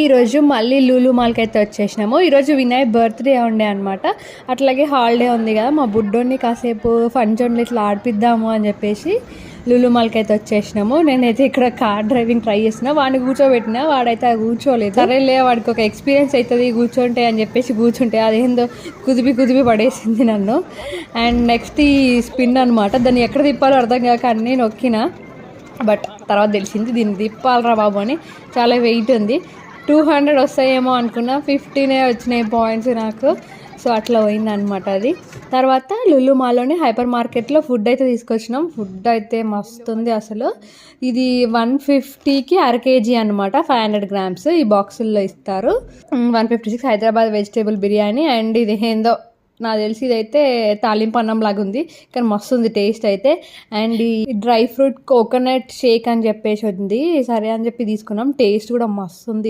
ఈరోజు మళ్ళీ లూలు మాల్కి అయితే వచ్చేసినాము. ఈరోజు వినయ్ బర్త్డే ఉండే అనమాట. అట్లాగే హాలిడే ఉంది కదా, మా బుడ్డోని కాసేపు ఫన్ జోన్లో ఇట్లా ఆడిపిద్దాము అని చెప్పేసి లూలు మాల్కి అయితే వచ్చేసినాము. నేనైతే ఇక్కడ కార్ డ్రైవింగ్ ట్రై చేసిన, వాడిని కూర్చోబెట్టినా, వాడైతే కూర్చోలేదు. సరేలే వాడికి ఒక ఎక్స్పీరియన్స్ అవుతుంది కూర్చోంటే అని చెప్పేసి కూర్చుంటే అదేందో కుదిపి పడేసింది నన్ను. అండ్ నెక్స్ట్ ఈ స్పిన్ అనమాట, దాన్ని ఎక్కడ తిప్పాలో అర్థం కాక అన్నీ నొక్కినా, బట్ తర్వాత తెలిసింది దీన్ని తిప్పాలరా బాబు అని. చాలా వెయిట్ ఉంది, 200 వస్తాయేమో అనుకున్నా, 15 వచ్చినాయి పాయింట్స్ నాకు. సో అట్లా పోయిందనమాట అది. తర్వాత లులు మాల్లోనే హైపర్ మార్కెట్లో ఫుడ్ అయితే తీసుకొచ్చినాం. ఫుడ్ అయితే మస్తు ఉంది అసలు. ఇది 150కి అరకేజీ అనమాట, 500 grams ఈ బాక్సుల్లో ఇస్తారు. 156 హైదరాబాద్ వెజిటేబుల్ బిర్యానీ. అండ్ ఇది ఏందో నాకు తెలిసి ఇదైతే తాలింపు అన్నం లాగా ఉంది, కానీ మస్తు ఉంది టేస్ట్ అయితే. అండ్ ఈ డ్రై ఫ్రూట్ కోకోనట్ షేక్ అని చెప్పేసి ఉంది, సరే అని చెప్పి తీసుకున్నాం. టేస్ట్ కూడా మస్తు ఉంది.